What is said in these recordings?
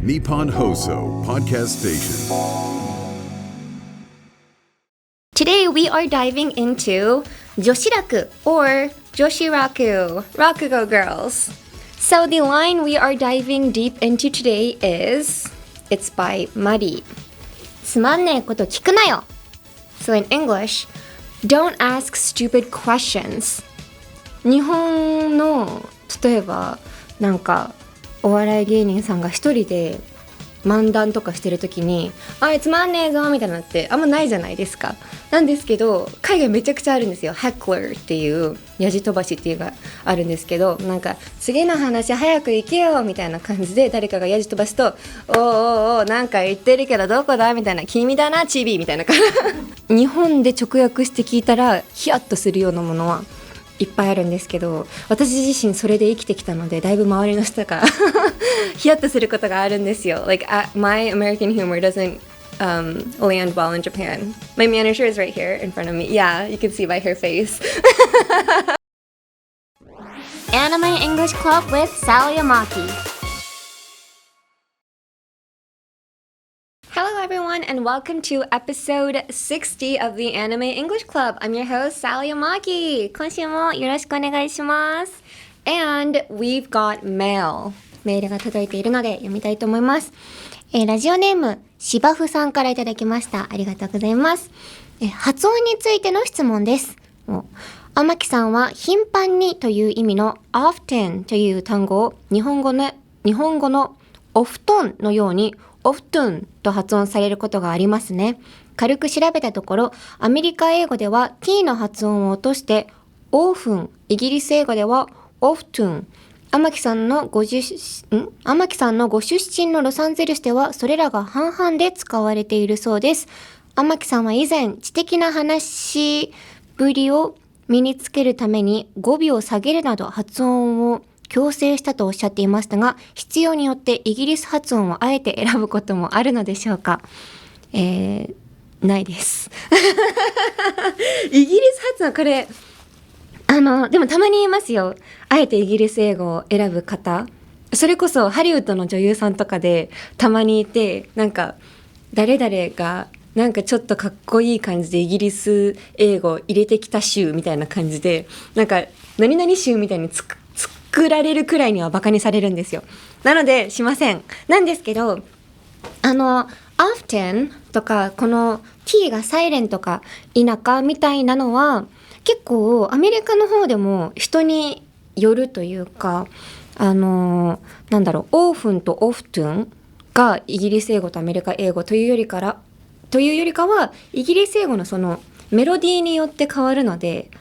Nippon Hoso Podcast Station. Today we are diving into Joshiraku or Joshiraku Rakugo Girls. So the line we are diving deep into today is, it's by Mari. つまんねーこと聞くなよ. So in English, don't ask stupid questions. 日本の例えばなんかお笑い芸人さんが一人で漫談とかしてる時にあれつまんねえぞみたいなのってあんまないじゃないですか。なんですけど海外めちゃくちゃあるんですよ。ヘクラーっていうやじ飛ばしっていうのがあるんですけど、なんか次の話早く行けよみたいな感じで誰かがやじ飛ばすとおーおーおーなんか言ってるけどどこだみたいな、君だなチビみたいな日本で直訳して聞いたらヒヤッとするようなものはいっぱいあるんですけど、私自身それで生きてきたのでだいぶ周りの人がヒヤッとすることがあるんですよ。Like my American humor doesn't land well in Japan. My manager is right here in front of me. Yeah, you can see by her face. Anime English Club with Sally Amaki.Hello everyone and welcome to episode 60 of the Anime English Club. I'm your host, Sally Amaki. 今週もよろしくお願いします。And we've got mail. メールが届いているので読みたいと思います。ラジオネーム、芝生さんからいただきました。ありがとうございます。発音についての質問です。天木さんは頻繁にという意味の often という単語を日本語のお布団のようにオフトゥンと発音されることがありますね。軽く調べたところ、アメリカ英語では t の発音を落としてオーフン、イギリス英語ではオフトゥン。天木さんのご出身のロサンゼルスではそれらが半々で使われているそうです。天木さんは以前知的な話しぶりを身につけるために語尾を下げるなど発音を強制したとおっしゃっていましたが、必要によってイギリス発音をあえて選ぶこともあるのでしょうか。ないですイギリス発音これでもたまに言いますよ。あえてイギリス英語を選ぶ方、それこそハリウッドの女優さんとかでたまにいて、なんか誰々がなんかちょっとかっこいい感じでイギリス英語を入れてきた州みたいな感じで、なんか何々州みたいに作られるくらいにはバカにされるんですよ。なのでしません。なんですけどoften とかこの t がサイレントか否かみたいなのは結構アメリカの方でも人によるというか、オーフンとオフトゥンがイギリス英語とアメリカ英語というよりかはイギリス英語のそのメロディーによって変わるので、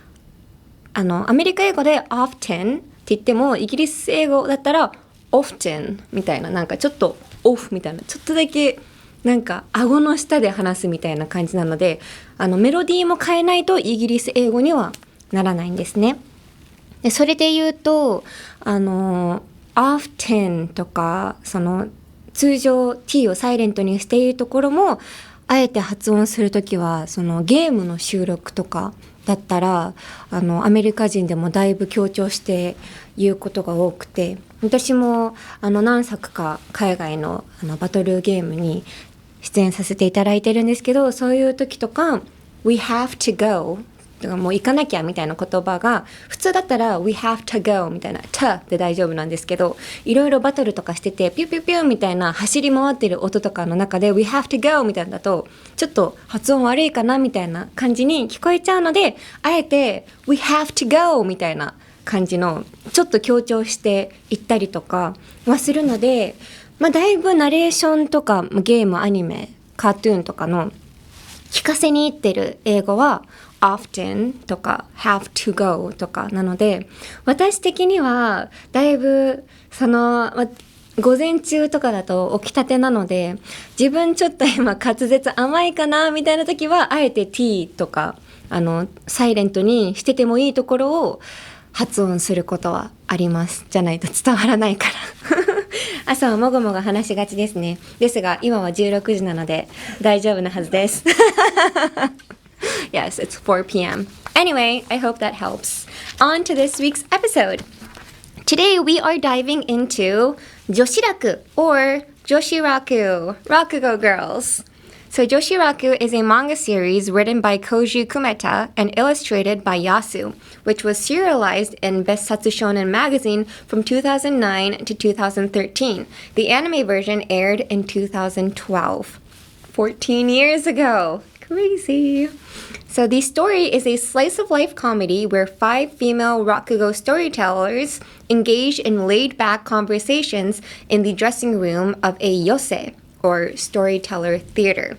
アメリカ英語で often って言ってもイギリス英語だったら often みたいな、なんかちょっとオフみたいな、ちょっとだけなんか顎の下で話すみたいな感じなので、メロディーも変えないとイギリス英語にはならないんですね。でそれで言うとoften とかその通常 t をサイレントにしているところもあえて発音するときはそのゲームの収録とかだったらアメリカ人でもだいぶ強調して言うことが多くて、私も何作か海外のバトルゲームに出演させていただいてるんですけど、そういう時とか We have to go とかもう行かなきゃみたいな言葉が普通だったら We have to go みたいな to で大丈夫なんですけど、いろいろバトルとかしててピュピュピュみたいな走り回ってる音とかの中で We have to go みたいなだとちょっと発音悪いかなみたいな感じに聞こえちゃうので、あえて We have to go みたいな感じのちょっと強調していったりとかはするので、だいぶナレーションとかゲーム、アニメ、カートゥーンとかの聞かせに行ってる英語は often とか have to go とかなので、私的にはだいぶ午前中とかだと起きたてなので、自分ちょっと今滑舌甘いかなみたいな時はあえて t とかサイレントにしててもいいところを発音することはあります。じゃないと伝わらないから朝はもごもご話しがちですね。ですが今は16時なので大丈夫なはずですYes, it's 4 p.m. Anyway, I hope that helps. On to this week's episode. Today we are diving into Joshiraku or Joshiraku Rakugo Girls. So Joshiraku is a manga series written by Koji Kumeta and illustrated by Yasu, which was serialized in Bessatsu Shonen magazine from 2009 to 2013. The anime version aired in 2012. 14 years ago. Crazy. So the story is a slice-of-life comedy where 5 female Rakugo storytellers engage in laid-back conversations in the dressing room of a yosei, or storyteller theater.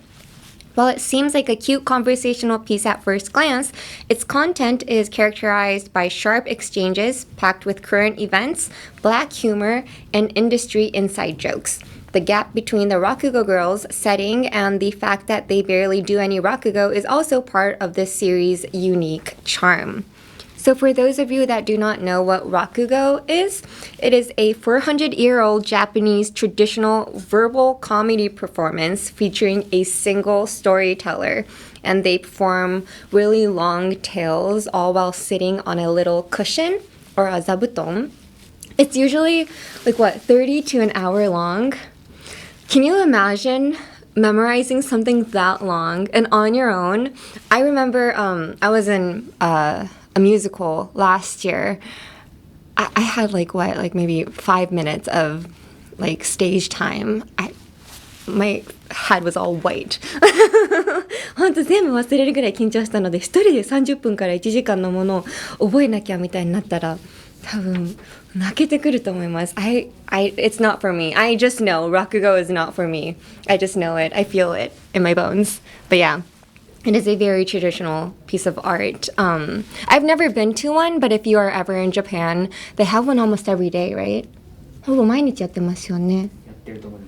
While it seems like a cute conversational piece at first glance, its content is characterized by sharp exchanges packed with current events, black humor, and industry inside jokes. The gap between the Rakugo girls' setting and the fact that they barely do any Rakugo is also part of this series' unique charm. So for those of you that do not know what Rakugo is, it is a 400-year-old Japanese traditional verbal comedy performance featuring a single storyteller. And they perform really long tales all while sitting on a little cushion or a zabuton. It's usually 30 to an hour long. Can you imagine memorizing something that long and on your own? I remember I was in a musical last year. I had maybe 5 minutes of stage time. My head was all white. 本当全部忘れるぐらい緊張したので、一人で30分から1時間のものを覚えなきゃみたいになったら、多分泣けてくると思います。It's not for me. I just know Rakugo is not for me. I just know it. I feel it in my bones. But yeah, it is a very traditional piece of art. I've never been to one, but if you are ever in Japan, they have one almost every day, right? ほぼ毎日やってますよね。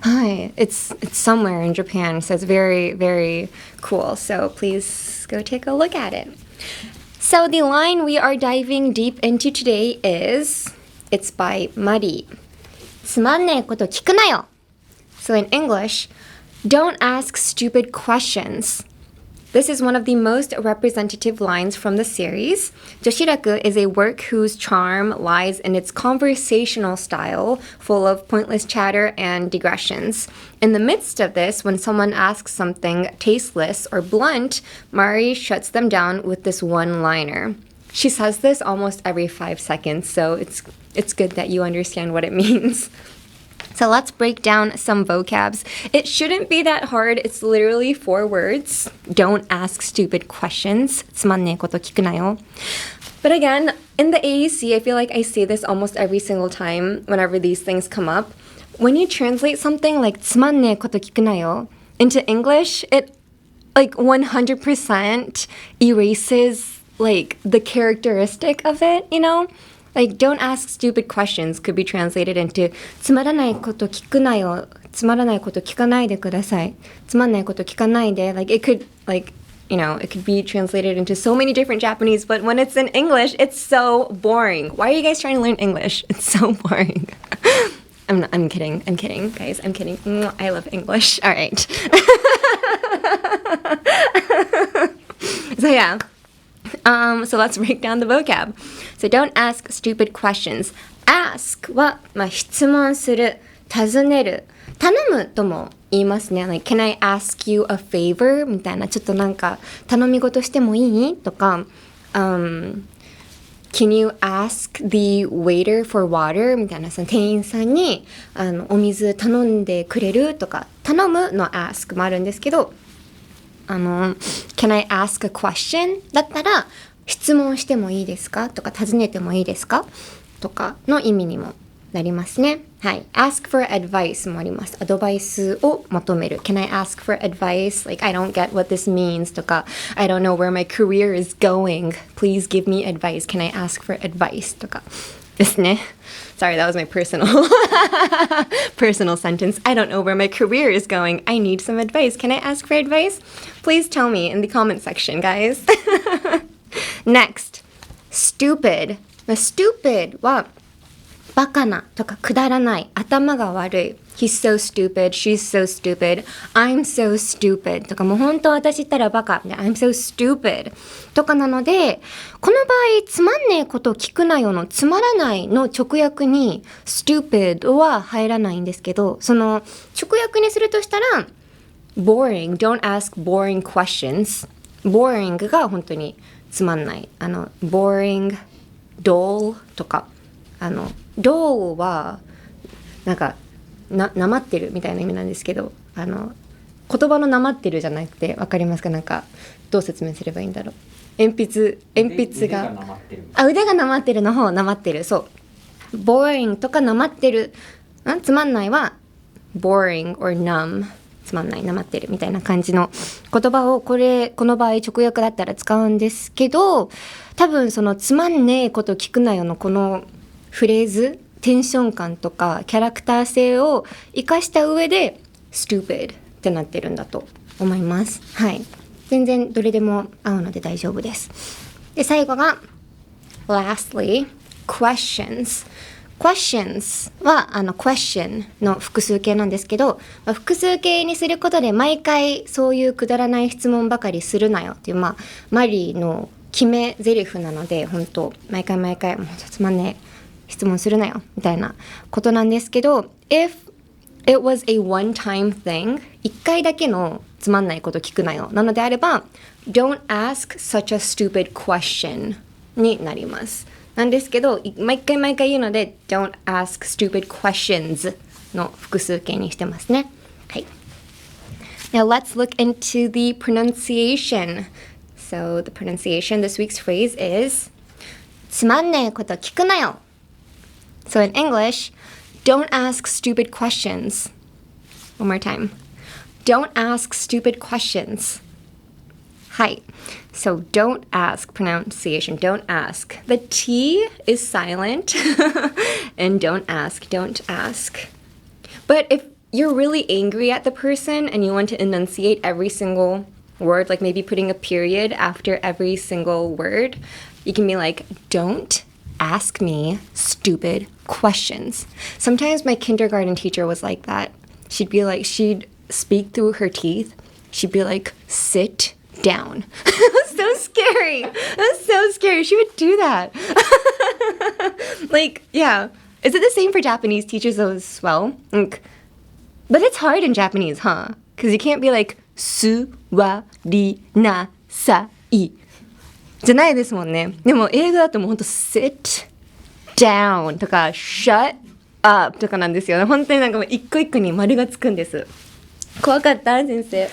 Hi, it's somewhere in Japan, so it's very, very cool. So please go take a look at it. So the line we are diving deep into today is, it's by Mari. つまんねえこと聞くなよ. So in English, don't ask stupid questions. This is one of the most representative lines from the series. Joshiraku is a work whose charm lies in its conversational style, full of pointless chatter and digressions. In the midst of this, when someone asks something tasteless or blunt, Mari shuts them down with this one-liner. She says this almost every 5 seconds, so it's good that you understand what it means. So let's break down some vocabs. It shouldn't be that hard. It's literally 4 words. Don't ask stupid questions. つまんねえこと聞くなよ. But again, in the AEC, I feel like I say this almost every single time whenever these things come up. When you translate something like つまんねえこと聞くなよ into English, it 100% erases the characteristic of it, you know? Don't ask stupid questions could be translated into つまらないこと聞くなよ。つまらないこと聞かないでください。つまんないこと聞かないで。It could, it could be translated into so many different Japanese, but when it's in English, it's so boring. Why are you guys trying to learn English? It's so boring. I'm kidding, guys. I'm kidding. I love English. All right. So yeah. So let's break down the vocab. So don't ask stupid questions. Ask は、質問する、尋ねる、頼むとも言いますね。Can I ask you a favor? みたいな、ちょっと頼み事してもいいとか、Can you ask the waiter for water? みたいな、その店員さんにお水頼んでくれるとか、頼むの ask もあるんですけど、Can I ask a question? だったら、質問してもいいですかとか、尋ねてもいいですかとかの意味にもなりますね。はい。ask for advice もあります。アドバイスを求める。Can I ask for advice? I don't get what this means とか、I don't know where my career is going. Please give me advice. Can I ask for advice? とかですね。Sorry, that was my personal sentence. I don't know where my career is going. I need some advice. Can I ask for advice? Please tell me in the comment section, guys. Next, stupid. Stupid はバカなとかくだらない、頭が悪い、He's so stupid, she's so stupid, I'm so stupid とかもう本当私言ったらバカ、I'm so stupid とかなので、この場合つまんねえこと聞くなよのつまらないの直訳に stupid は入らないんですけど、その直訳にするとしたらboring, don't ask boring questions, boring が本当につまんない、boring, dull とか、dull はなんかなまってるみたいな意味なんですけど、言葉のなまってるじゃなくて、わかりますか？なんかどう説明すればいいんだろう。鉛筆が腕がなまってるの方、なまってる、そう boring とかなまってる、つまんないは boring or numb、 つまんない、なまってるみたいな感じの言葉をこの場合直訳だったら使うんですけど、多分そのつまんねえこと聞くなよのこのフレーズ、テンション感とかキャラクター性を生かした上で stupid ってなってるんだと思います。はい、全然どれでも合うので大丈夫です。で、最後が lastly questions はquestion の複数形なんですけど、複数形にすることで毎回そういうくだらない質問ばかりするなよっていう、マリーの決めゼリフなので、本当毎回もうつまんねえ質問するなよみたいなことなんですけど、 if it was a one-time thing、 一回だけのつまんないこと聞くなよなのであれば don't ask such a stupid question になります。なんですけど、毎回言うので don't ask stupid questions の複数形にしてますね。はい。Now let's look into the pronunciation. So the pronunciation this week's phrase is つまんねえこと聞くなよ。So in English, don't ask stupid questions. One more time. Don't ask stupid questions. Hi. So don't ask, pronunciation, don't ask. The T is silent. And don't ask. But if you're really angry at the person and you want to enunciate every single word, like maybe putting a period after every single word, you can be like, don't ask me stupid questions. Sometimes my kindergarten teacher was like that. She'd speak through her teeth. She'd be like, sit down. It was so scary. She would do that. Like, yeah. Is it the same for Japanese teachers as well? But it's hard in Japanese, huh? Because you can't be like, suwari nasai. じゃないですもんね。でも英語だともうほんと sit down とか shut up とかなんですよね。本当になんかもう一個一個に丸がつくんです。怖かった先生。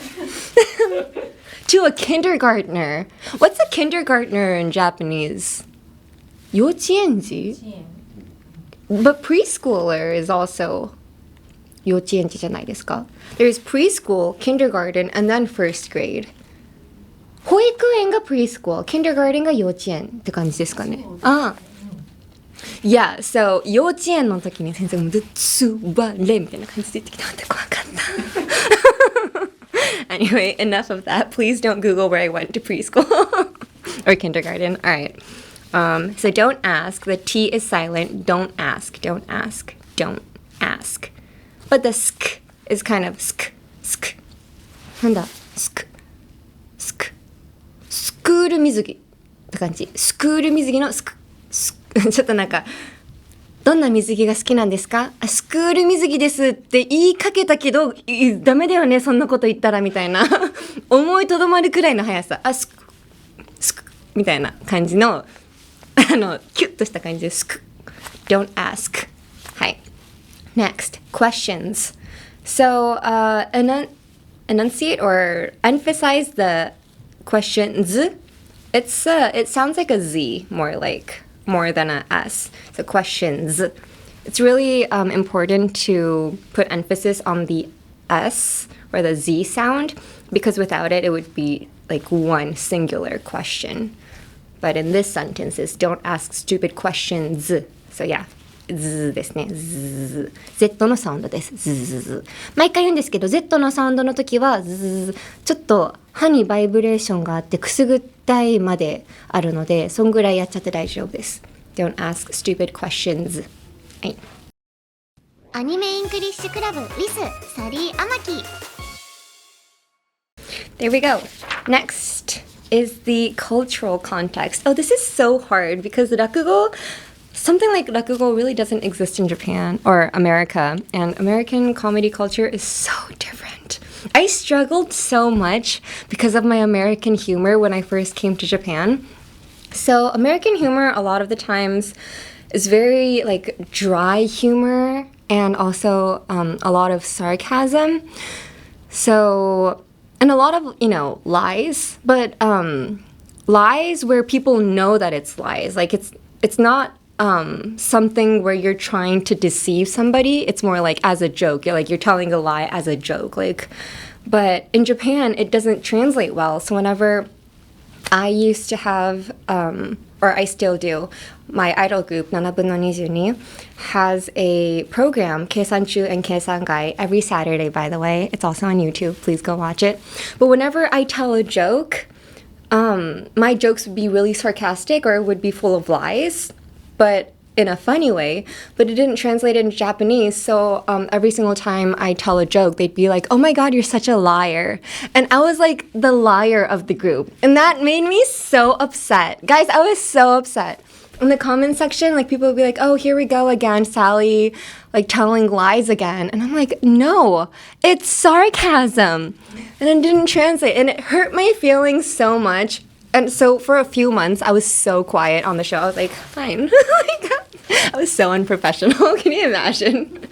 To a kindergartner. What's a kindergartner in Japanese? 幼稚園児? But preschooler is also 幼稚園児じゃないですか。There's preschool, kindergarten, and then first grade. 保育園が preschool, kindergarten が幼稚園って感じですかね。Yeah, so 幼稚園の時に先生がずっと座れみたいな感じで言ってきたので怖かった。Anyway, enough of that. Please don't Google where I went to preschool or kindergarten. All right. So don't ask. The T is silent. Don't ask. But the sk is kind of sk. なんだ sk. スクール水着って感じ。スクール水着のちょっとなんかどんな水着が好きなんですか？スクール水着ですって言いかけたけどダメだよねそんなこと言ったらみたいな思いとどまるくらいの速さ。スクみたいな感じのキュッとした感じでスク Don't ask. はい。Next, questions. So, enunciate or emphasize the questions. It sounds like a Z more than a S. So questions. It's really important to put emphasis on the S or the Z sound because without it would be like one singular question. But in this sentence is don't ask stupid questions. So yeah. Z ですね。Z のサウンドです。Z。毎回言うんですけど、Z のサウンドの時はちょっと歯にバイブレーションがあってくすぐったいまであるので、そんぐらいやっちゃって大丈夫です。Don't ask stupid questions. はい。アニメイングリッシュクラブ with サリー・アマキ。 There we go. Next is the cultural context. Oh, this is so hard because something like rakugo really doesn't exist in Japan or America, and American comedy culture is so different. I struggled so much because of my American humor when I first came to Japan. So American humor a lot of the times is very like dry humor and also a lot of sarcasm. So, and a lot of, lies, but lies where people know that it's lies. Like it's not something where you're trying to deceive somebody. It's more like as a joke. You're telling a lie as a joke. But in Japan, it doesn't translate well. So whenever I used to have, or I still do, my idol group, 7分の22, has a program, 計算中 and 計算外, every Saturday, by the way. It's also on YouTube. Please go watch it. But whenever I tell a joke, my jokes would be really sarcastic or would be full of lies, but in a funny way, but it didn't translate into Japanese. So every single time I tell a joke, they'd be like, "Oh my God, you're such a liar." And I was like the liar of the group. And that made me so upset. Guys, I was so upset. In the comment section, people would be like, "Oh, here we go again, Sally, telling lies again." And I'm like, no, it's sarcasm. And it didn't translate. And it hurt my feelings so much. And so for a few months, I was so quiet on the show. I was like, fine. I was so unprofessional. Can you imagine?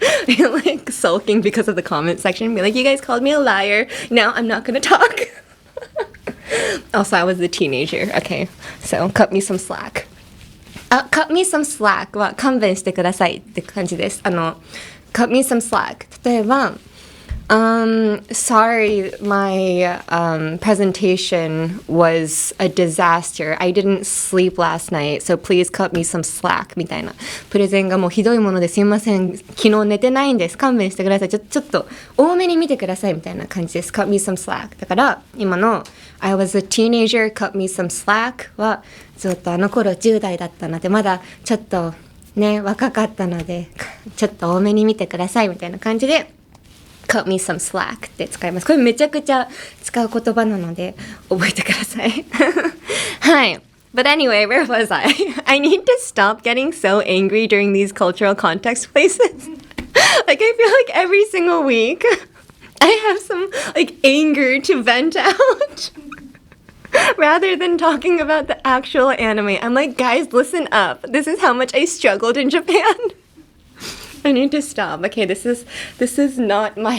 Sulking because of the comment section and be like, "You guys called me a liar. Now I'm not going to talk." Also, I was a teenager. Okay, so cut me some slack. Cut me some slack は勘弁してくださいって感じです。cut me some slack. 例えば、sorry, my presentation was a disaster. I didn't sleep last night, so please cut me some slack みたいな。プレゼンがもうひどいものですいません。昨日寝てないんです。勘弁してください。ちょっと多めに見てくださいみたいな感じです。cut me some slack。だから今の I was a teenager, cut me some slack はずっとあの頃10代だったのでまだちょっとね若かったのでちょっと多めに見てくださいみたいな感じでcut me some slack って使います。これめちゃくちゃ使う言葉なので覚えてください。はい。But anyway, where was I? I need to stop getting so angry during these cultural context places. I feel like every single week I have some anger to vent out. Rather than talking about the actual anime. I'm like, guys, listen up. This is how much I struggled in Japan. I need to stop. Okay, this is not my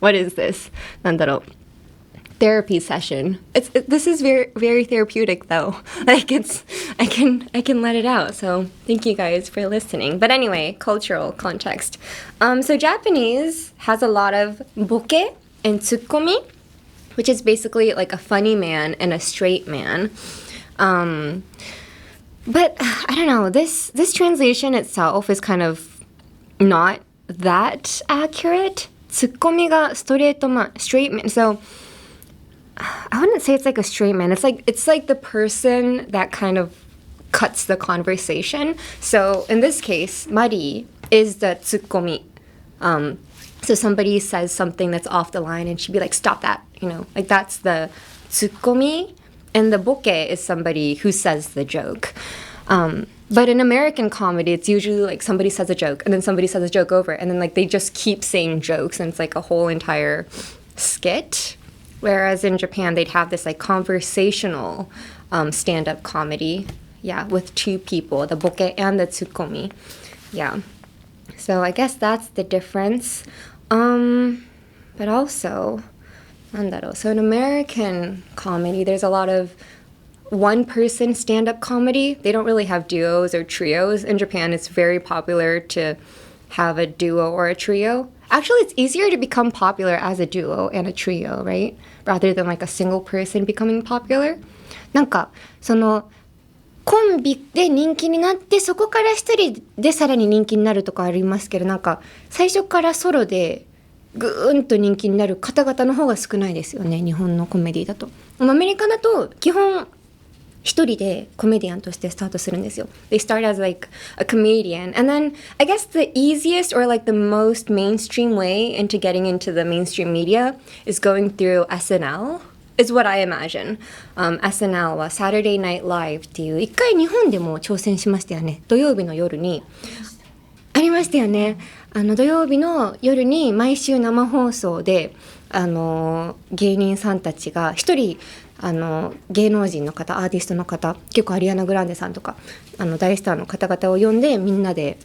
what is this? なんだろう therapy session. This is very very therapeutic though. I can let it out. So thank you guys for listening. But anyway, cultural context. So Japanese has a lot of boke and tsukomi, which is basically a funny man and a straight man. But I don't know. This translation itself is kind of not that accurate. ツッコミがストレートマン straight man. So I wouldn't say it's a straight man. It's like the person that kind of cuts the conversation. So in this case, Mari is the ツッコミ. So somebody says something that's off the line and she'd be like, "Stop that." That's the ツッコミ. And the boke is somebody who says the joke. But in American comedy, it's usually somebody says a joke and then somebody says a joke over and then they just keep saying jokes and it's a whole entire skit. Whereas in Japan, they'd have this conversational stand-up comedy, with two people, the boke and the tsukomi. Yeah. So I guess that's the difference. But also, なんだろう so in American comedy, there's a lot of one-person stand-up comedy. They don't really have duos or trios. In Japan, it's very popular to have a duo or a trio. Actually, it's easier to become popular as a duo and a trio, right? Rather than a single person becoming popular. そのコンビで人気になってそこから一人でさらに人気になるとかありますけど最初からソロでぐーんと人気になる方々の方が少ないですよね日本のコメディだと。アメリカだと基本一人でコメディアンとしてスタートするんですよ。They start as like a comedian, and then I guess the easiest or like the most mainstream way into getting into the mainstream media is going through SNL is what I imagine. SNL は Saturday Night Live っていう一回日本でも挑戦しましたよね。土曜日の夜にありましたよね。土曜日の夜に毎週生放送で芸人さんたちが一人芸能人の方、アーティストの方、結構アリアナ・グランデさんとか大スターの方々を呼んでみんなで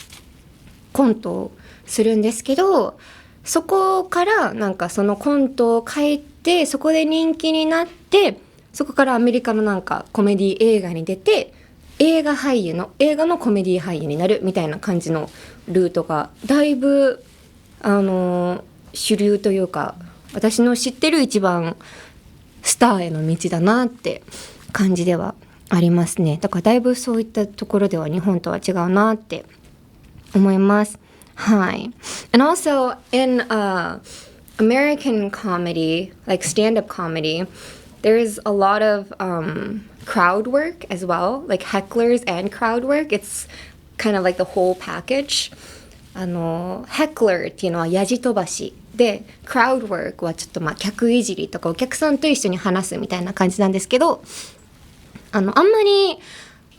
コントをするんですけど、そこからなんかそのコントを書いてそこで人気になって、そこからアメリカのなんかコメディ映画に出て映画のコメディ俳優になるみたいな感じのルートがだいぶ主流というか、私の知ってる一番スターへの道だなって感じではありますね。だからだいぶそういったところでは日本とは違うなって思います。はい。And also in American comedy, like stand-up comedy, there is a lot of crowd work as well, like hecklers and crowd work. It's kind of like the whole package. heckler っていうのはやじ飛ばしで、crowd work はちょっと客いじりとかお客さんと一緒に話すみたいな感じなんですけど、あんまり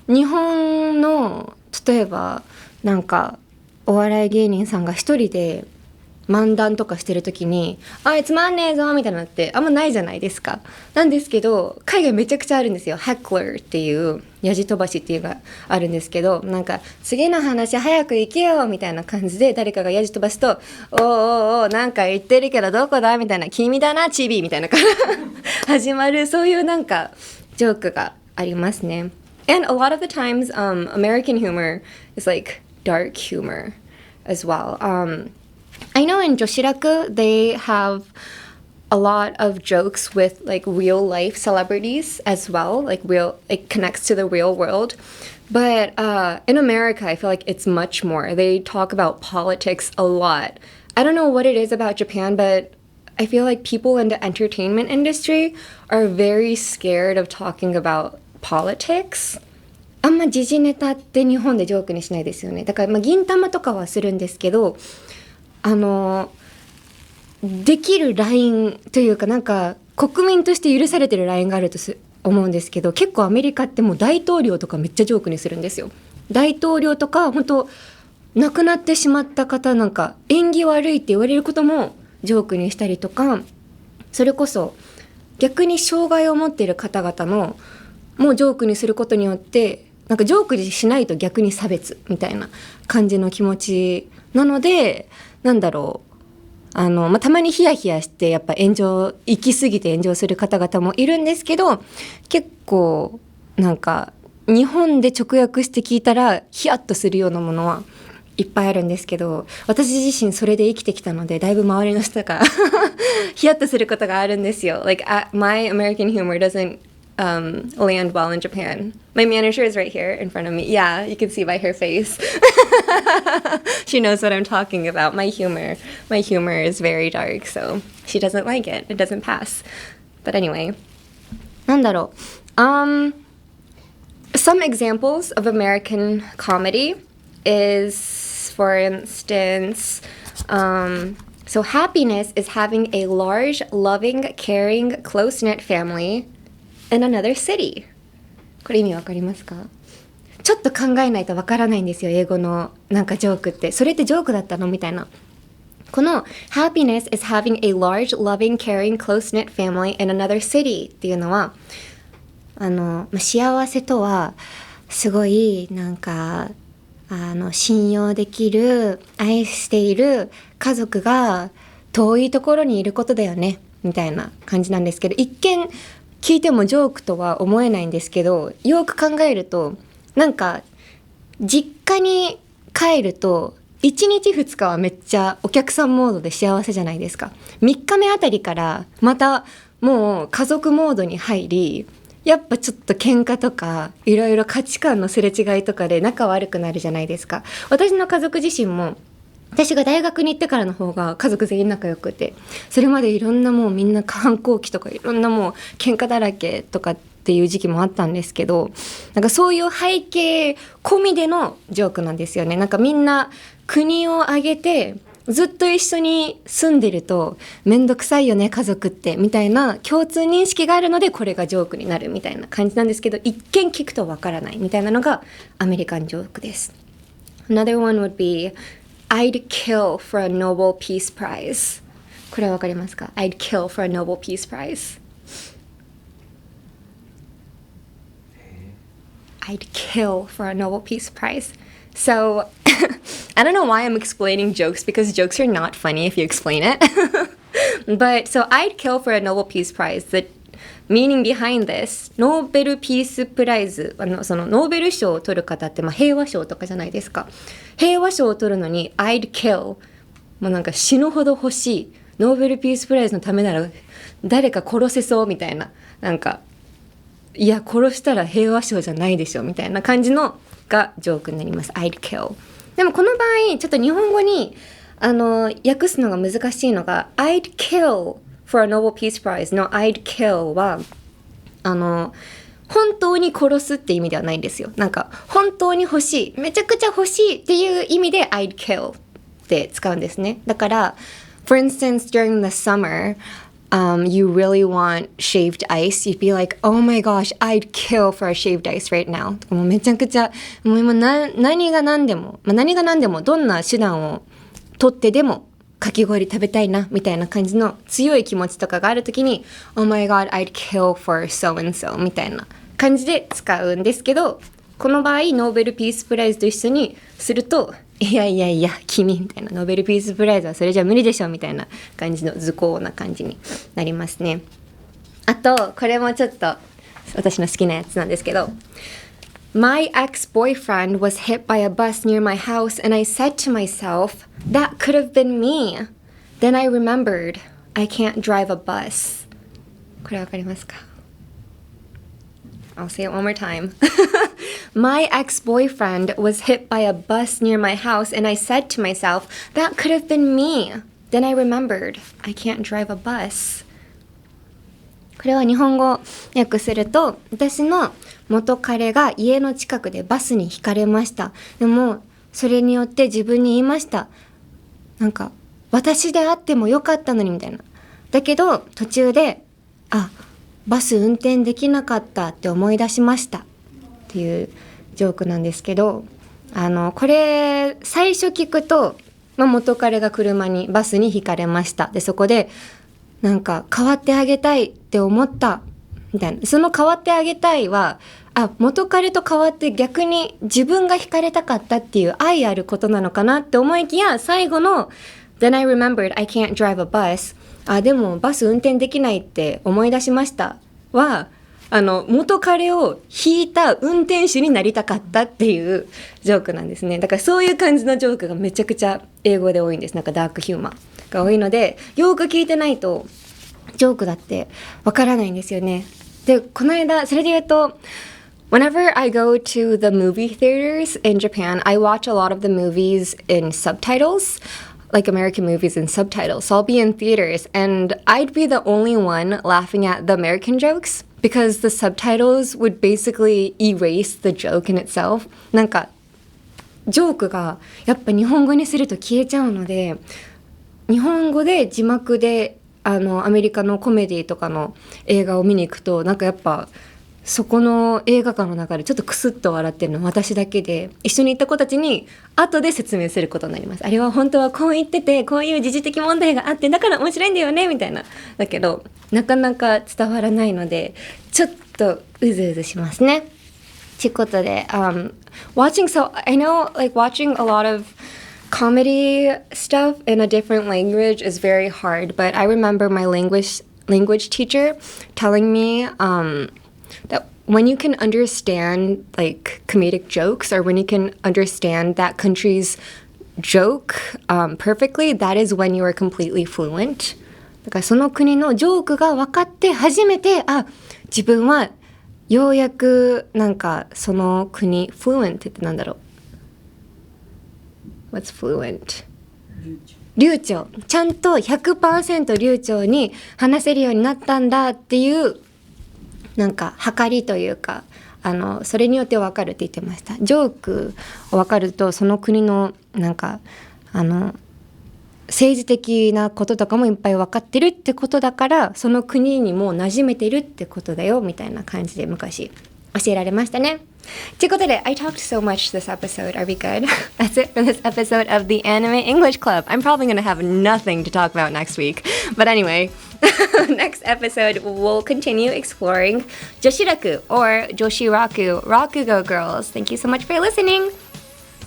日本の例えばなんかお笑い芸人さんが一人で漫談とかしてる時にあいつまんねえぞみたいなのってあんまないじゃないですか。なんですけど海外めちゃくちゃあるんですよ。heckler っていうやじ飛ばしっていうのがあるんですけど、なんか次の話早く行けよみたいな感じで誰かがやじ飛ばすとおーおーおーなんか言ってるけどどこだみたいな、君だなチビみたいなから始まる、そういうなんかジョークがありますね。And a lot of the times American humor is like dark humor as well. I know in Joshiraku they have a lot of jokes with like real life celebrities as well, like real, it connects to the real world. But in America, I feel like it's much more. They talk about politics a lot. I don't know what it is about Japan, but I feel like people in the entertainment industry are very scared of talking about politics. あんま時事ネタって日本でジョークにしないですよね。だから銀玉とかはするんですけど、できるラインというかなんか国民として許されてるラインがあると思うんですけど、結構アメリカってもう大統領とかめっちゃジョークにするんですよ。大統領とか本当亡くなってしまった方なんか縁起悪いって言われることもジョークにしたりとか、それこそ逆に障害を持っている方々のもうジョークにすることによってなんかジョークしないと逆に差別みたいな感じの気持ちなので、なんだろうたまにヒヤヒヤしてやっぱ行き過ぎて炎上する方々もいるんですけど、結構なんか日本で直訳して聞いたらヒヤッとするようなものはいっぱいあるんですけど、私自身それで生きてきたのでだいぶ周りの人がヒヤッとすることがあるんですよ。Like my American humor doesn't land well in Japan. My manager is right here in front of me. Yeah, you can see by her face. She knows what I'm talking about. My humor is very dark, so she doesn't like it. It doesn't pass. But anyway, なんだろう。Some examples of American comedy is, for instance, so happiness is having a large, loving, caring, close-knit family.In another city. これ意味わかりますか？ちょっと考えないとわからないんですよ、英語のなんかジョークって。それってジョークだったのみたいな。この Happiness is having a large, loving, caring, close-knit family in another city っていうのは幸せとはすごいなんか信用できる愛している家族が遠いところにいることだよねみたいな感じなんですけど、一見聞いてもジョークとは思えないんですけど、よく考えるとなんか実家に帰ると1日2日はめっちゃお客さんモードで幸せじゃないですか。3日目あたりからまたもう家族モードに入り、やっぱちょっと喧嘩とかいろいろ価値観のすれ違いとかで仲悪くなるじゃないですか。私の家族自身も私が大学に行ってからの方が家族全員仲良くて、それまでいろんなもうみんな反抗期とかいろんなもう喧嘩だらけとかっていう時期もあったんですけど、なんかそういう背景込みでのジョークなんですよね。なんかみんな国を挙げてずっと一緒に住んでるとめんどくさいよね家族ってみたいな共通認識があるので、これがジョークになるみたいな感じなんですけど、一見聞くとわからないみたいなのがアメリカンジョークです。 Another one would be I'd kill for a Nobel Peace Prize。 これはわかりますか？ I'd kill for a Nobel Peace Prize。 I'd kill for a Nobel Peace Prize. So I don't know why I'm explaining jokes, because jokes are not funny if you explain it. But so I'd kill for a Nobel Peace Prize. The meaning behind this, ノーベルピースプライズ、そのノーベル賞を取る方って、平和賞とかじゃないですか。平和賞を取るのに I'd kill、なんか死ぬほど欲しい、ノーベルピースプライズのためなら誰か殺せそうみたいな、なんかいや殺したら平和賞じゃないでしょみたいな感じのがジョークになります。 I'd kill。 でもこの場合ちょっと日本語に訳すのが難しいのが、 I'd kill for a Nobel Peace Prize の I'd kill は本当に殺すって意味ではないんですよ。なんか本当に欲しい、めちゃくちゃ欲しいっていう意味で I'd kill って使うんですね。だから for instance during the summer、you really want shaved ice, you'd be like, oh my gosh, I'd kill for a shaved ice right now。 もうめちゃくちゃもう今何が何でもどんな手段を取ってでもかき氷食べたいなみたいな感じの強い気持ちとかがあるときに oh my god, I'd kill for so and so みたいな感じで使うんですけど、この場合ノーベルピースプライズと一緒にすると、いや君みたいな、ノーベルピースプライズはそれじゃ無理でしょみたいな感じの図工な感じになりますね。あとこれもちょっと私の好きなやつなんですけど、 My ex-boyfriend was hit by a bus near my house and I said to myself, that could have been me. Then I remembered, I can't drive a bus。 これわかりますか？ I'll say it one more time. My ex-boyfriend was hit by a bus near my house and I said to myself, that could have been me. Then I remembered, I can't drive a bus。 これは日本語訳すると、私の元彼が家の近くでバスにひかれました。でもそれによって自分に言いました。なんか私であってもよかったのにみたいな。だけど途中でバス運転できなかったって思い出しましたっていうジョークなんですけど、これ最初聞くと、元彼がバスにひかれました。でそこでなんか変わってあげたいって思ったみたいな。その変わってあげたいは元彼と変わって逆に自分が惹かれたかったっていう愛あることなのかなって思いきや、最後の Then I remembered I can't drive a bus、 でもバス運転できないって思い出しましたは、元彼を引いた運転手になりたかったっていうジョークなんですね。だからそういう感じのジョークがめちゃくちゃ英語で多いんです。なんかダークヒューマーが多いので、よく聞いてないとジョークだってわからないんですよね。でこの間それで言うと、Whenever I go to the movie theaters in Japan, I watch a lot of the movies in subtitles, like American movies in subtitles. So I'll be in theaters and I'd be the only one laughing at the American jokes because the subtitles would basically erase the joke in itself. なんかジョークがやっぱ日本語にすると消えちゃうので、日本語で字幕でアメリカのコメディとかの映画を見に行くと、なんかやっぱそこの映画館の中でちょっとクスッと笑ってるの私だけで、一緒に行った子たちに後で説明することになります。あれは本当はこう言ってて、こういう時事的問題があってだから面白いんだよねみたいな。だけどなかなか伝わらないのでちょっとうずうずしますね。ということで、so I know like watching a lot of comedy stuff in a different language is very hard, but I remember my language teacher telling me that when you can understand like comedic jokes, or when you can understand that country's joke perfectly, that is when you are completely fluent. だからその国のジョークが分かって初めて、自分はようやくなんかその国 fluent ってなんだろう、 What's fluent? 流暢、ちゃんと 100% 流暢に話せるようになったんだっていうなんか計りというかそれによって分かるって言ってました。ジョークを分かるとその国のなんか政治的なこととかもいっぱい分かってるってことだからその国にも馴染めてるってことだよみたいな感じで昔教えられましたね。ということで I talked so much this episode. Are we good? That's it for this episode of the Anime English Club. I'm probably going to have nothing to talk about next week. But anyway, next episode we'll continue exploring Joshiraku or Joshiraku Rakugo Girls. Thank you so much for listening.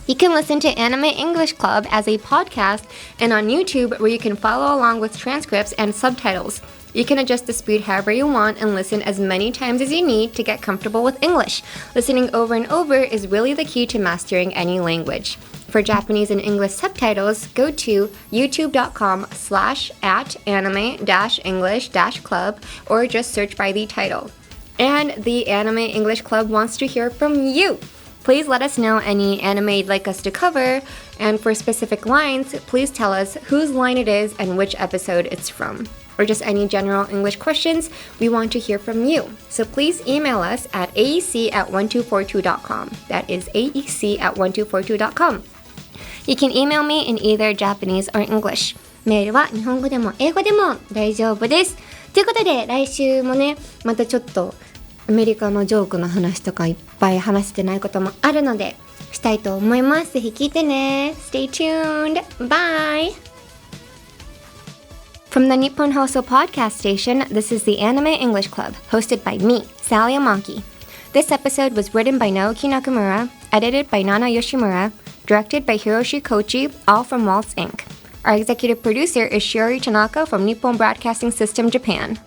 You can listen to Anime English Club as a podcast and on YouTube where you can follow along with transcripts and subtitles. You can adjust the speed however you want and listen as many times as you need to get comfortable with English. Listening over and over is really the key to mastering any language. For Japanese and English subtitles, go to youtube.com/anime-english-club or just search by the title. And the Anime English Club wants to hear from you. Please let us know any anime you'd like us to cover, and for specific lines, please tell us whose line it is and which episode it's from. Or just any general English questions, we want to hear from you. So please email us at aec@1242.com. That is aec@1242.com. You can email me in either Japanese or English. メールは日本語でも英語でも大丈夫です。ということで来週もね、またちょっとアメリカのジョークの話とかいっぱい話してないこともあるのでしたいと思います。ぜひ聞いてね。Stay tuned. Bye! From the Nippon Hoso podcast station, this is the Anime English Club, hosted by me, Sally Amaki. This episode was written by Naoki Nakamura, edited by Nana Yoshimura, directed by Hiroshi Kochi, all from Waltz Inc. Our executive producer is Shiori Tanaka from Nippon Broadcasting System, Japan.